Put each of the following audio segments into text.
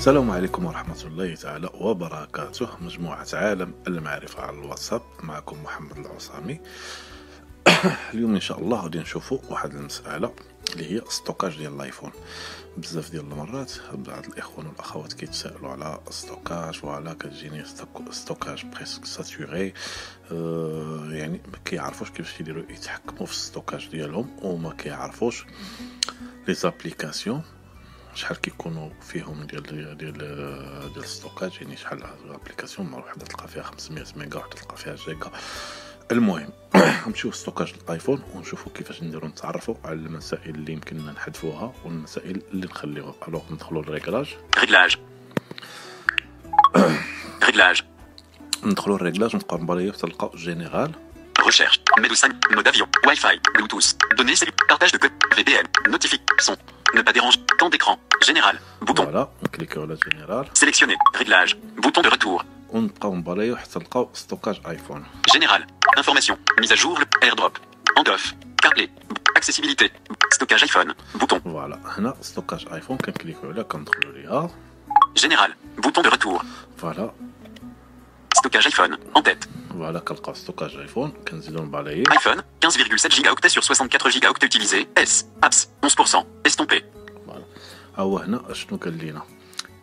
السلام عليكم ورحمة الله تعالى وبركاته. مجموعة عالم المعرفة على الواتساب، معكم محمد العصامي. اليوم ان شاء الله غادي نشوفوا واحد المسألة اللي هي ستوكاج ديال الايفون. بزاف ديال المرات بعض الاخوان والاخوات كيتسائلوا على ستوكاج، وعلى كتجيني ستوكاج بريسك ساتوري، يعني ما كيعرفوش كيفاش يديروا يتحكموا في الستوكاج ديالهم، وما كيعرفوش لي زابليكاسيون شحال كيكونوا فيهم ديال الستوكاج. يعني شحال الابليكاسيون وحده تلقى فيها 500 ميجا، وحده تلقى فيها جيجا. المهم نمشيو ستوكاج الايفون ونشوفوا كيفاش نديروا نتعرفوا على المسائل اللي يمكننا نحذفوها والمسائل اللي نخليوها. الوغ ندخلوا للريغلاج ندخلوا للريغلاج نبقاو نباليو حتى نلقاو جينيرال. Recherche, Medo5, mode avion, Wi-Fi, Bluetooth, données cellulaires, partage de code, VPN, notification, ne pas déranger, temps d'écran, général, bouton. Voilà, نكليكيو على جينيرال. Sélectionner, réglage, bouton de retour. ونبقاو نباليو حتى نلقاو ستوكاج ايفون. Général, information, mise à jour, airdrop, handoff, CarPlay, accessibilité, stockage iPhone, bouton. فوالا هنا ستوكاج ايفون كنكليكيو عليها كندخلوا ليها. Général, bouton de retour. فوالا Stockage iPhone, en tête. فوالا كنلقاو ستوكاج ايفون كنزيدو نباليو. iPhone, 15,7 gigaoctets sur 64 gigaoctets utilisés. S, apps, 11%, estompé. فوالا ها هو هنا شنو قال لينا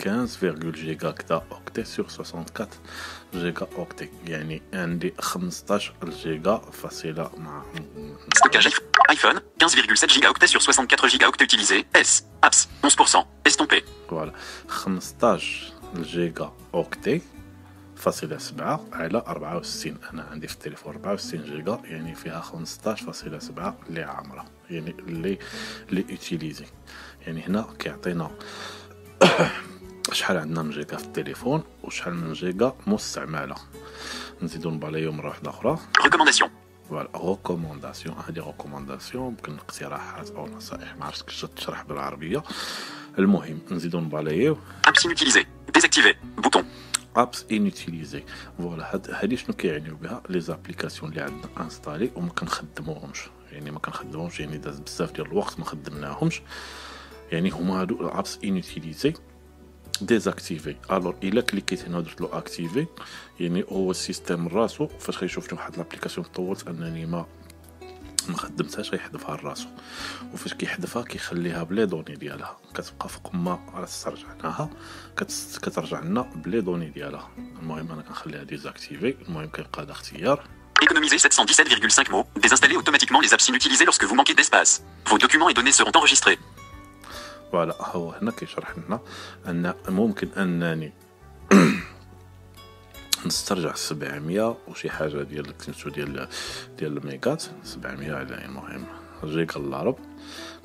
15 جيجا اوكتي سور 64 جيجا اوكتي، يعني عندي 15 جيجا فاصلة مع Stockage iPhone, 15,7 gigaoctets sur 64 gigaoctets utilisés. S, apps, 11%, estompé. فوالا 15 جيجا اوكتي فاصلة 7 على 64. انا عندي في التليفون 64 جيجا، يعني فيها 15.7 اللي عامره، يعني اللي يوتيليزي. يعني هنا كيعطينا شحال عندنا من جيجا في التليفون وشحال من جيجا مستعمله. نزيدو نباليو مره واحده اخرى. Recommandation. فوالا ريكومونداسيون، هذه ريكومونداسيون يمكن اقتراحات او نصائح، ما عرفتش كيفاش تشرح بالعربيه. المهم نزيدو نباليو. Apps inutilisées, désactivé, bouton. ابس انوتيليزي. فوالا هادي شنو كيعنيو بها؟ لي زابليكاسيون اللي عندنا انستالي وما كنخدموهمش، يعني داز بزاف ديال الوقت ما خدمناهمش، يعني هما هادو الابس انوتيليزي ديزاكتيفي. الور الا كليكيت هنا ودرت له اكتيفي، يعني هو السيستم راسو فاش غيشوفني واحد لابليكاسيون طولت انني ما خدمتهاش غيحذفها لراسو، وفاش كيحذفها كيخليها بلي دوني ديالها، كتبقى فوق ما استرجعناها كترجع لنا بلي دوني ديالها. المهم انا كنخليها ديزاكتيفي. المهم كيبقى هذا اختيار. Économiser 717,5 mots. Désinstaller automatiquement les apps inutilisées lorsque vous manquez d'espace. Vos documents et données seront enregistrés. فوالا هو هنا كيشرح لنا ان ممكن انني نسترجع 700 وشي حاجه ديال سميتو ديال الميجات، 700 على المهم جيجا الارب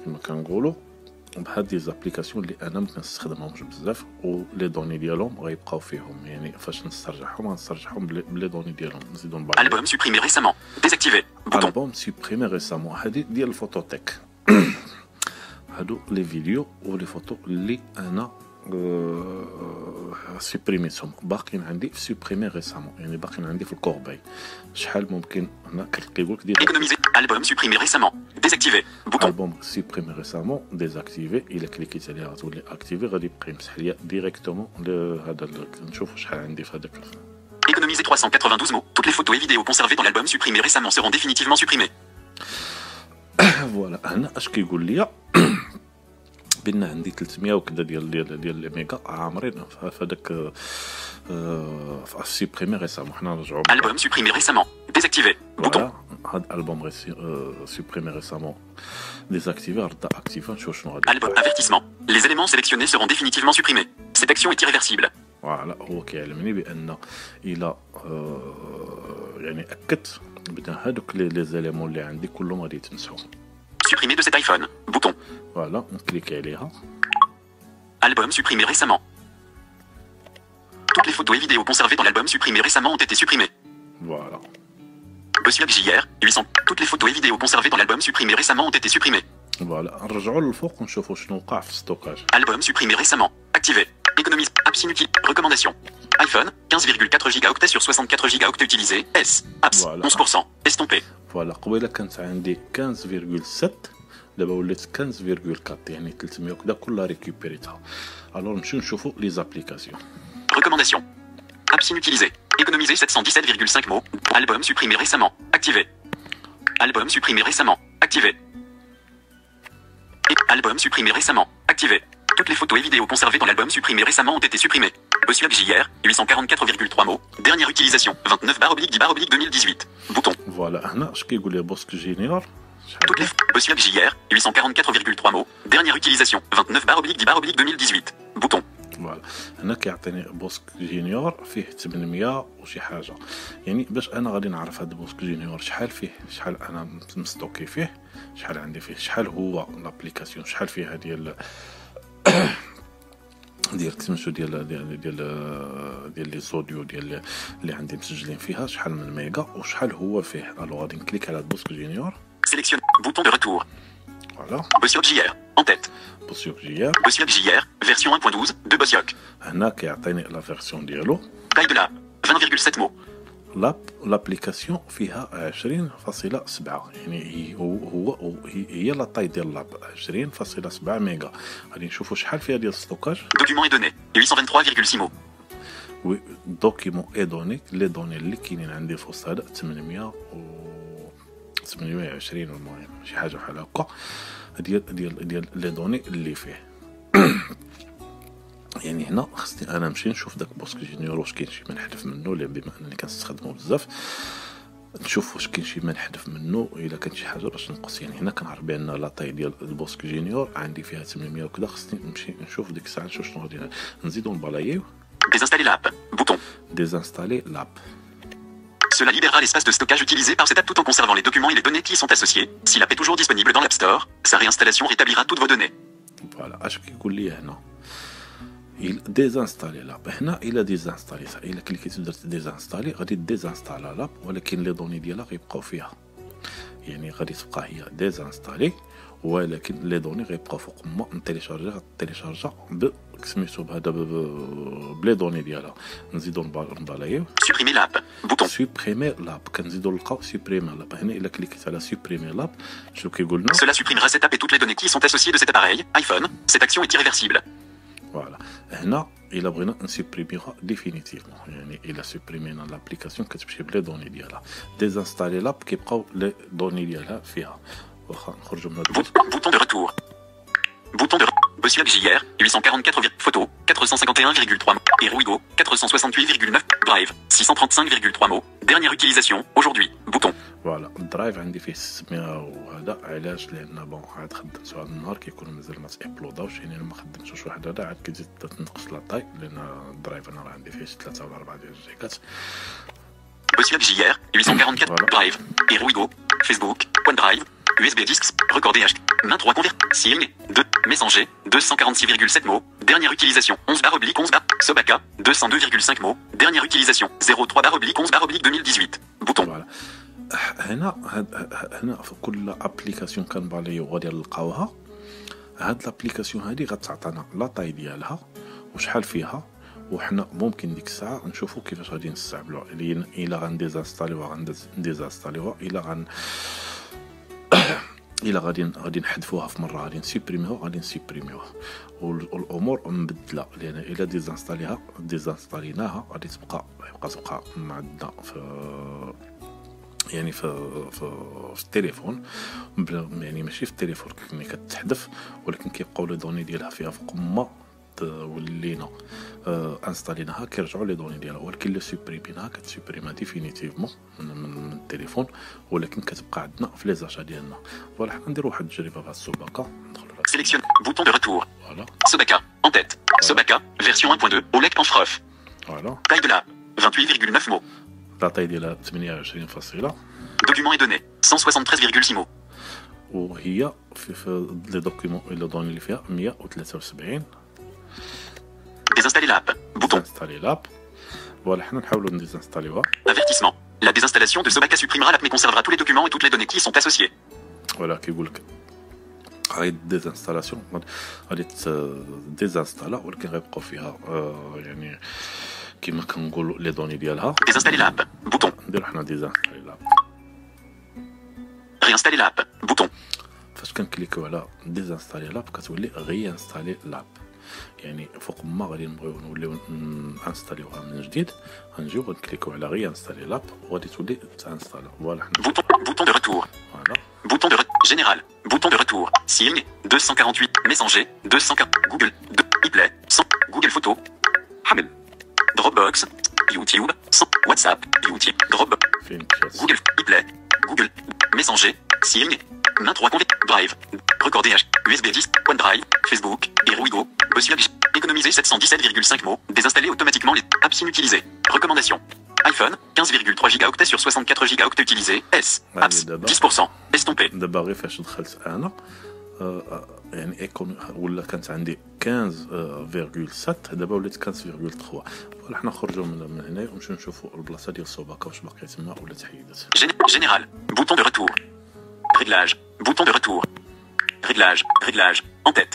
كما كنقولوا، بهاد دي زابليكاسيون اللي انا ما كنستخدمهمش بزاف، ولي دوني ديالهم غيبقاو فيهم. يعني فاش نسترجعهم بلي دوني ديالهم. نزيدو نبالي. Album supprimé récemment. Désactivé. Bouton. البوم سوبريمي ريسامون، هادي ديال الفوتوتيك. هادو لي فيديو ولي فوتو اللي انا سوبريميتهم باقيين عندي في سوبريمي ريسامون، يعني باقيين عندي في الكورباي. شحال ممكن هنا كيقول لك دير Économiser. Album supprimé récemment. Désactivé. Bouton. البوم سوبريمي ريسامون ديزاكتيفي. الا كليكيت عليها غتولي اكتيفي، غادي يبقى يمسح ليا ديريكتومون هذا. نشوف شحال عندي في هذاك. Économiser 392 mots. Toutes les photos et vidéos conservées dans l'album supprimé récemment seront définitivement supprimées. فوالا هنا اش كيقول لي بان عندي 300 وكذا ديال الميجا عامرين في هذاك في سوبريمي ريسامون. حنا نرجعوا Album supprimé récemment. Désactivé. Bouton. هاد البوم سوبريمي ريسامون ديزاكتيفي. رد اكتيفي نشوف شنو غادي. Album avertissement. Les éléments sélectionnés seront définitivement supprimés. Cette action est irréversible. فوالا هو كيعلمني بان الى يعني اكدت بان هادوك لي زاليمون اللي عندي كلهم غادي يتنسوا. Supprimé de cet iPhone. Bouton. فوالا نكليكي عليها. Album supprimé récemment. Toutes les photos et vidéos conservées dans l'album supprimé récemment ont été supprimées. فوالا Bossuag JR, 800. Toutes les photos et vidéos conservées dans l'album supprimé récemment ont été supprimées. فوالا نرجعوا للفوق ونشوفوا شنو وقع في الستوكاج. Album supprimé récemment. Activé. Économise. Apps inutiles. Recommandations. iPhone, 15,4 gigaoctets sur 64 gigaoctets utilisés. S. Apps, Voilà. 11%. Estompé. فوالا قبيله كانت عندي 15.7 دابا ولات 15,4 يعني 300 وكذا كلها ريكوبيريتها. الوغ نمشيو نشوفوا لي زابليكاسيون. Recommandations. Apps inutilisées. Économiser 717,5 mots. Album supprimé récemment. Activé. Album supprimé récemment. Activé. Album supprimé récemment. Activé. Toutes les photos et vidéos conservées dans l'album supprimé récemment ont été supprimées. Bossuag JR, 844,3 mots. Dernière utilisation, 29/10/2018. Bouton. فوالا هنا اش كيقول لي بوسك جينيور Toutes les Bossuag JR, 844,3 mots. Dernière utilisation, 29/10/2018. Bouton. فوالا هنا كيعطيني بوسك جينيور فيه 800 وشي حاجه. يعني باش انا غادي نعرف هذا بوسك جينيور شحال فيه، شحال انا مستوكي فيه، شحال عندي فيه، شحال هو لابليكاسيون، شحال فيها ديال سميتو ديال لي زوديو ديال اللي عندي مسجلين فيها، شحال من ميجا وشحال هو فيه. الو غادي نكليك على بوسك جينيور. Sélectionne. Bouton de retour. فوالا Bossuag JR, en tête. بوسيوك جيار. Bossuag JR, version 1.12 de Bossuag. هنا كيعطيني لا فيرسيون ديالو. Taille de l'app, 20,7 mots. لابليكاسيون فيها 20.7 يعني هي لا طاي ديال لاب 20.7 ميجا. غادي نشوفوا شحال فيها ديال الستوكاج. Documents et données, 823,6 mots. وي دوكيمون اي دوني لي دوني اللي كاينين عندي في وسط هذا 820 المهم شي حاجه بحال هكا ديال لي دوني اللي فيه. يعني هنا خصني انا نمشي نشوف داك بوسك جينيور واش كاين شي منحذف منه، لان بما انني كنستخدمو بزاف نشوف واش كاين شي منحذف منه الا كان شي حاجه باش نقص. يعني هنا كنعرف بان لا طاي ديال البوسك جينيور عندي فيها 800 وكذا. خصني نمشي نشوف ديك الساعه شنو غادي نزيدو نبلايو. Désinstaller l'app. Bouton. ديزانستالي لاب. Cela libérera l'espace de stockage utilisé par cette app tout en conservant les documents et les données qui y sont associés. Si l'app est toujours disponible dans l'App Store, sa réinstallation rétablira toutes vos données. فوالا اش كيقول لي هنا ديزانستالي لاب. هنا الا ديزانستالي الا كليكيت درت ديزانستالي غادي ديزانستالا لاب، ولكن لي دوني ديالها غيبقاو فيها. يعني غادي تبقى هي ديزانستالي ولكن لي دوني غيبقاو فوق ما نتيليشارجا سميتو بهذا بلي دوني ديالها. نزيدو نبالايو. Supprimer l'app. Bouton. سوبريمي لاب. كنزيدو نلقاو سوبريمي لاب. هنا الا كليكيت على سوبريمي لاب شنو كيقول لنا؟ Cela supprimera cette app et toutes les données qui y sont associées de cet appareil, iPhone. Cette action est irréversible. فوالا هنا الا بغينا نسوبريميوها ديفينيتيفمون، يعني الا سوبريمينا لابليكاسيون كتمشي بلي دوني ديالها. ديزانستالي لاب كيبقاو لي دوني ديالها فيها. واخا نخرجوا من هذا. Bouton de retour. Bouton de Bossuag JR, 844 photos, 451,3 mots. Et Ruigo, 468,9. Drive, 635,3 mots. Dernière utilisation, aujourd'hui. Bouton. فوالا الدرايف عندي فيه 600 وهذا. علاش؟ لان بون عاد خدمتو هذا النهار كيكون مازال ما تابلوداوش، يعني ما خدمتوش واحد هذا عاد كتزيد تنقص لا طاي، لان الدرايف انا راه عندي فيه 3 ولا 4 ديال الجيجات. Bossuag JR, 844. Voilà. Drive, et Ruigo, Facebook, OneDrive, USB disks, record DH, main 3 convertibles, 2, Messenger, 246,7 mots, dernière utilisation, 11/11 Sobaka, 202,5 mots, dernière utilisation, 03/11/2018, bouton. فوالا هنا في كل ابليكاسيون كنباليو غادي نلقاوها. هاد لابليكاسيون هادي غتعطينا لا طاي ديالها وشحال فيها، وحنا ممكن ديك الساعه نشوفوا كيفاش غادي نستعملوها. الا غنديزانستاليوها غنديزانستاليوها، الا غادي نحذفوها في مره غادي نسيبريميوها والامور مبدله. لان الا ديزانستاليناها غادي تبقى معنا في يعني في التليفون، يعني ماشي في التليفون كي كتحذف، ولكن كيبقاو لي دوني ديالها فيها فوق ما ولينا انستاليناها كيرجعوا لي دوني ديالها. ولكن لو سوبريميناها كتسوبريما ديفينيتيفمون من التليفون، ولكن كتبقى عندنا في لي زاشا ديالنا. فوالا حنا نديرو واحد التجربه بهاد السوباكا. ندخلوا Sélectionne, bouton de retour. فوالا Sobaka, en tête. Sobaka, version 1.2, OLED Panfrof. فوالا Taille de l'app, 28,9 mots. لا طاي ديالها 28 فاصله. Documents et données, 173,6 mots. وهي في لي دوكيمون لي دوني اللي فيها 173. Désinstaller l'app. Bouton. انستالي لاب. فوالا حنا نحاولوا نديزانستاليوها. Avertissement. La désinstallation de Sobaka supprimera l'app mais conservera tous les documents et toutes les données qui y sont associées. فوالا كيقول لك غادي ديزانستالاسيون غادي ديزانستالا، ولكن غيبقاو فيها يعني كيما كنقولوا لي دوني ديالها. Désinstaller l'app. Bouton. نديرو حنا ديزانستالي لاب. Réinstaller l'app. Bouton. فاش كنكليكيو على ديزانستالي لاب كتولي غي انستالي لاب، يعني فوق ما غادي نبغيو نوليو انستاليوها من جديد غنجيو غنكليكيو على غي انستالي لاب وغادي تولي تانستالا. فوالا حنا Bouton de retour. فوالا Bouton de général. Bouton de retour. Signe 248. Messenger 240. Google. iPlay 100. Google Photos. Hamel. Dropbox. YouTube. 100. WhatsApp. YouTube. Dropbox. فين مشات Google. iPlay. Google. Messenger. Signe. Main 3 convert. Drive. Recorder H. USB 10. OneDrive. Facebook. Eruigo. Bossuage. Économiser 717,5 mots. Désinstaller automatiquement les apps inutilisées. Recommandations. iPhone, 15,3 gigaoctets sur 64 gigaoctets utilisés. S. Apps, 10%. Estompé. دابا غير فاش دخلت انا يعني ايكون ولا كانت عندي 15.7 دابا ولات 15.3. فوالا حنا نخرجوا من هنا ونمشيو نشوفوا البلاصه ديال الصوباكا واش باقي تما ولا تحيدت. Général. Bouton de retour. Réglage. Bouton de retour. Réglage. Réglage. En tête.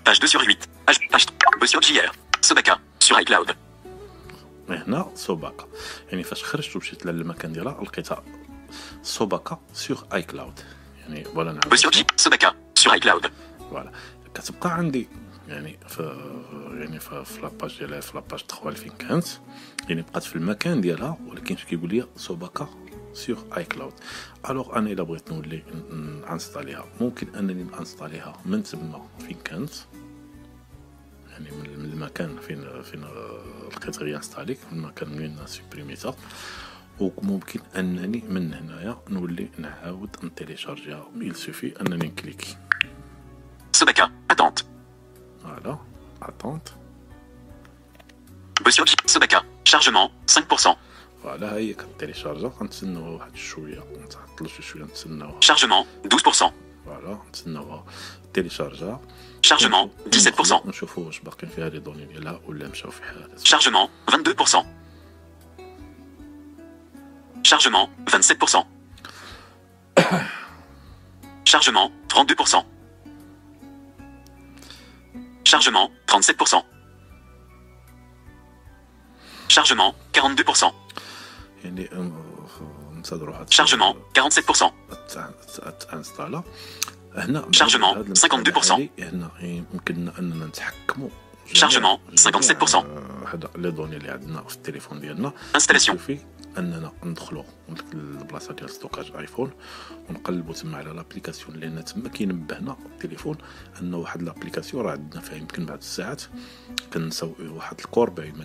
Page 2 sur 8. Page 3. Sur JR. Sobaka. Sur iCloud. هنا صوباكا، يعني فاش خرجت ومشيت للمكان ديالها لقيتها صوباكا سيغ اي كلاود، يعني فوالا نعاود Sobaka. Sur iCloud. فوالا كتبقى عندي يعني في لاباج ديالها في لاباج 3 فين كانت، يعني بقات في المكان ديالها ولكن كيقول لي صوباكا سيغ اي كلاود. الوغ انا الا بغيت نولي انستاليها ممكن انني نانستاليها من تما فين كانت، يعني من المكان فين لقيت غير انستاليك من المكان وين سوبريميتها، وممكن انني من هنايا نولي نعاود نتيليشارجيها. il suffit انني نكليكي Sobaka. Attente. فوالا اتونت Sobaka. Chargement 5%. فوالا هي كتيليشارجا كنتسناو واحد شويه نتعطلوا شويه نتسناوها. Chargement 12%. فوالا نتسناوها تيليشارجا. Chargement 17%. نشوفوا واش باقيين فيها لي دوني ديالها ولا مشاو في حالات. Chargement 22%. Chargement 27%. Chargement 32%. Chargement 37%. Chargement 42%. يعني نصدروا هاد Chargement 47%. انستالا هنا. Chargement 52%. هنا يمكن اننا نتحكموا. Chargement 57%. هذا لي دوني اللي عندنا في التليفون ديالنا. Installation. في اننا ندخلوا للبلاصه ديال ستوكاج ايفون ونقلبوا تما على لابليكاسيون، لان تما كينبهنا التليفون ان واحد لابليكاسيون راه عندنا فيها يمكن بعض الساعات كنساو واحد الكورباي ما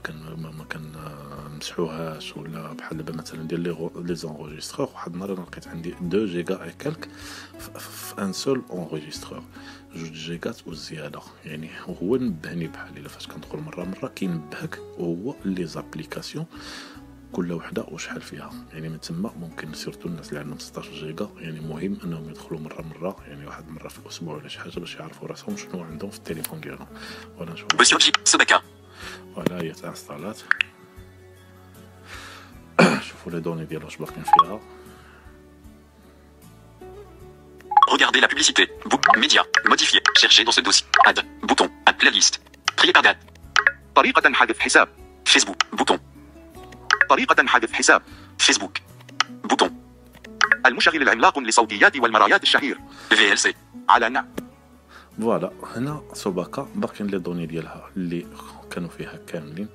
كنمسحوهاش، ولا بحال دابا مثلا ديال لي زونغيسترور. واحد النهار انا لقيت عندي 2 جيجا اي كالك في ان سول اونغيسترور، 2 جيجات وزياده، يعني هو نبهني بحال الا فاش كندخل مره كينبهك، وهو لي زابليكاسيون كل وحده وشحال فيها. يعني من تما ممكن سيرتو الناس اللي عندهم 16 جيجا يعني مهم انهم يدخلوا مره يعني واحد مره في الاسبوع ولا شي حاجه باش يعرفوا راسهم شنو عندهم في التليفون ديالهم. ولا نشوف Sobaka. ولا هي تانستالات. شوفوا لي دوني ديالو واش باقيين فيها. Regardez la publicité. Média. Modifier. Chercher dans ce dossier. Add. Bouton. Add playlist. Trier par date. طريقة حذف حساب. Facebook. Bouton. طريقة حذف حساب. Facebook. Bouton. المشغل العملاق لصوتيات والمرايات الشهير. VLC. على نعم. فوالا هنا صوباكا باقيين لي دوني ديالها اللي كانوا فيها كاملين،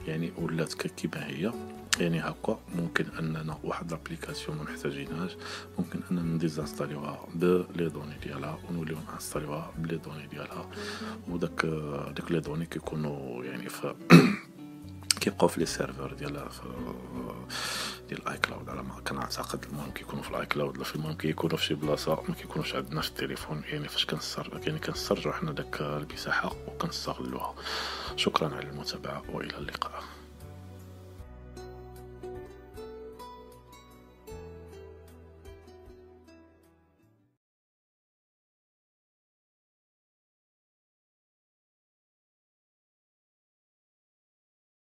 يعني ولات كيما هي. يعني هكا ممكن اننا واحد لابليكاسيون ما محتاجينهاش ممكن اننا نديزانستاليوها بلي دوني ديالها ونوليو نانستاليوها بلي دوني ديالها، وداك لي دوني كيكونوا يعني في كيبقاو في لي سيرفر ديال اي كلاود على ما كنعتقد. المهم كيكونوا في الاي كلاود، المهم كيكونوا في شي بلاصه ما كيكونوش عندنا في التليفون، يعني فاش كنسترجعوا حنا داك المساحه وكنستغلوها. شكرا على المتابعه والى اللقاء.